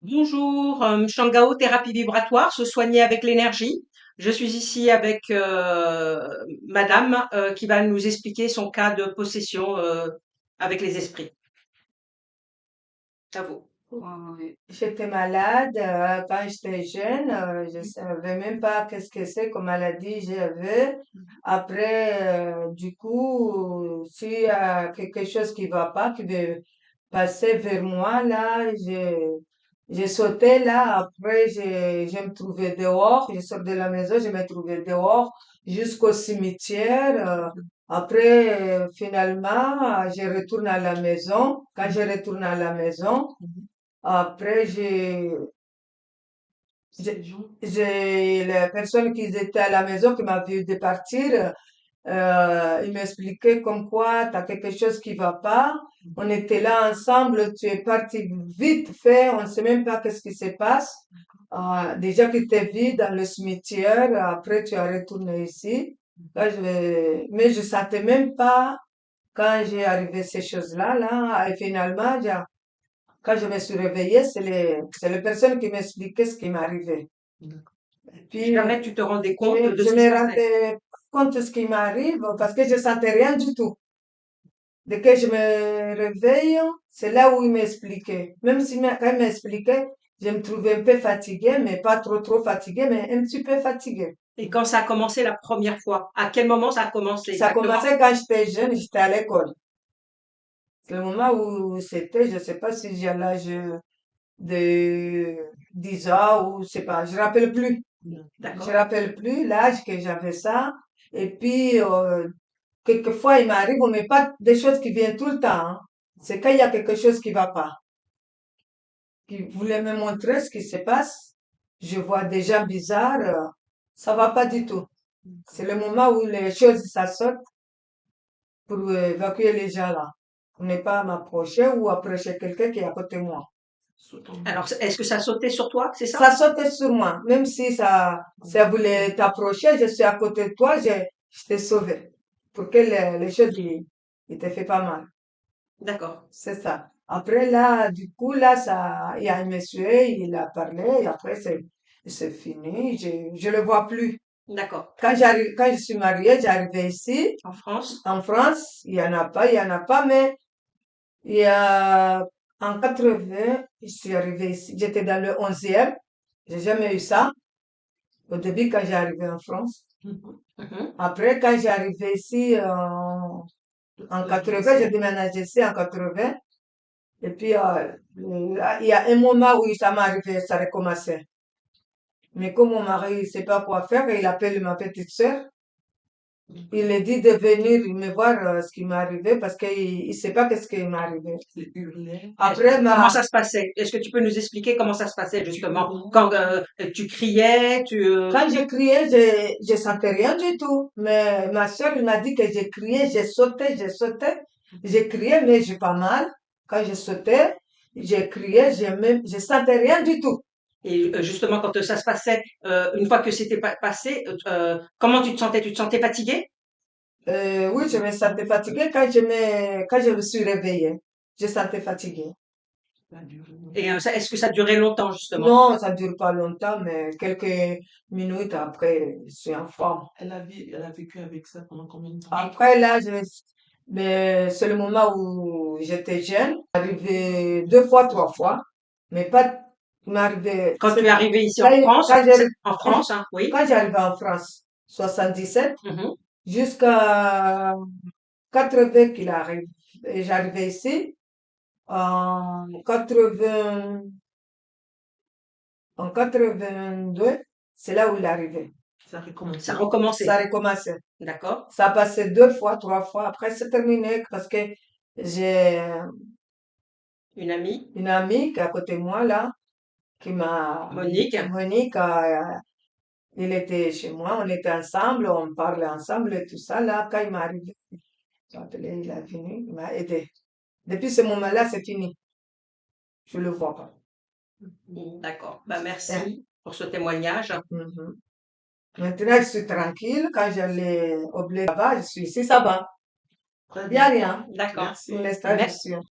Bonjour, Shangao thérapie vibratoire, se soigner avec l'énergie. Je suis ici avec madame qui va nous expliquer son cas de possession avec les esprits. À vous. Oui. J'étais malade quand j'étais jeune. Je savais même pas qu'est-ce que c'est comme maladie j'avais. Après, du coup, s'il y a quelque chose qui va pas, qui veut passer vers moi, là, j'ai sauté là. Après, je me trouvais dehors. Je sors de la maison, je me trouvais dehors jusqu'au cimetière. Après, finalement, je retourne à la maison. Quand je retourne à la maison, après, j'ai les personnes qui étaient à la maison qui m'ont vu de partir. Ils m'expliquaient comme quoi t'as quelque chose qui va pas. On était là ensemble, tu es parti vite fait, on ne sait même pas qu'est-ce qui se passe. Déjà que tu es vide dans le cimetière, après tu as retourné ici. Là, mais je sentais même pas quand j'ai arrivé ces choses-là, là, et finalement, quand je me suis réveillée, c'est les personnes qui m'expliquaient ce qui m'arrivait. Et puis, Jamais tu te rendais compte de je ce qui se me passait. rendais compte de ce qui m'arrive parce que je sentais rien du tout. Dès que je me réveille, c'est là où il m'expliquait. Même si quand il m'expliquait, je me trouvais un peu fatiguée, mais pas trop fatiguée, mais un petit peu fatiguée. Et quand ça a commencé la première fois, à quel moment ça a commencé Ça exactement? commençait quand j'étais jeune, j'étais à l'école. C'est le moment où c'était, je sais pas si j'ai l'âge de 10 ans ou je sais pas, je rappelle plus. Je D'accord. rappelle plus l'âge que j'avais ça. Et puis, quelquefois, il m'arrive, on n'est pas des choses qui viennent tout le temps, hein. C'est quand il y a quelque chose qui va pas, qui voulait me montrer ce qui se passe. Je vois des gens bizarres, ça va pas du tout. C'est le moment où les choses, ça saute pour évacuer les gens là. Pour ne pas m'approcher ou approcher quelqu'un qui est à côté de moi. Alors, est-ce que ça sautait sur toi, c'est ça? Ça sautait sur moi. Même si ça voulait t'approcher, je suis à côté de toi, je t'ai sauvé. Pour que les choses, ils te fait pas mal. D'accord. C'est ça. Après, là, du coup, là, il y a un monsieur, il a parlé, et après, c'est fini. Je le vois plus. D'accord. Quand je suis mariée, j'arrivais ici, En France? en France, il y en a pas, mais il y a, en 80, je suis arrivée ici. J'étais dans le 11e. J'ai jamais eu ça. Au début, quand j'ai arrivé en France. Mhm. Après, quand j'ai arrivé ici en 80, j'ai déménagé ici en 80. Et puis, il y a un moment où ça m'est arrivé, ça recommençait. Mais comme mon mari ne sait pas quoi faire, il appelle ma petite sœur. Il lui dit de venir me voir ce qui m'est arrivé parce qu'il ne sait pas qu'est-ce qui m'est arrivé. Après, Comment ça se passait? Est-ce que tu peux nous expliquer comment ça se passait justement? Quand tu criais, quand je criais, je sentais rien du tout. Mais ma sœur, elle m'a dit que j'ai crié, j'ai sauté. J'ai crié, mais j'ai pas mal. Quand je sautais, j'ai crié, je sentais rien du tout. et justement quand ça se passait, une fois que c'était passé, comment tu te sentais? Tu te sentais fatiguée? Oui, je me sentais fatiguée quand je me suis réveillée. Je sentais fatiguée. Et est-ce que ça durait longtemps justement? Non, ça dure pas longtemps, mais quelques minutes après, je suis en forme. Elle a vécu avec ça pendant combien de temps? Après, là, mais c'est le moment où j'étais jeune, arrivé 2 fois, 3 fois, mais pas, il m'est arrivé, Quand tu es arrivée ici quand, en France, quand j'ai- en France, hein, oui. quand j'arrivais en France, 77, Mhm. jusqu'à 80 qu'il arrive. Et j'arrivais ici, en 80, en 82, c'est là où il est arrivé. Ça a Ça a recommencé. recommencé. Ça a recommencé. D'accord. Ça a passé 2 fois, 3 fois. Après, c'est terminé parce que j'ai Une amie, une amie qui est à côté de moi, là, Monique. Monique, il était chez moi, on était ensemble, on parlait ensemble et tout ça, là, quand il m'est arrivé, j'ai appelé, il est venu, il m'a aidé. Depuis ce moment-là, c'est fini. Je le vois pas. D'accord. Bah, Hein. merci pour ce témoignage. Mhm. Maintenant, je suis tranquille. Quand j'allais au bled là-bas, je suis ici, ça va. Très Il n'y a bien. rien. D'accord. Pour Merci. l'instant, je suis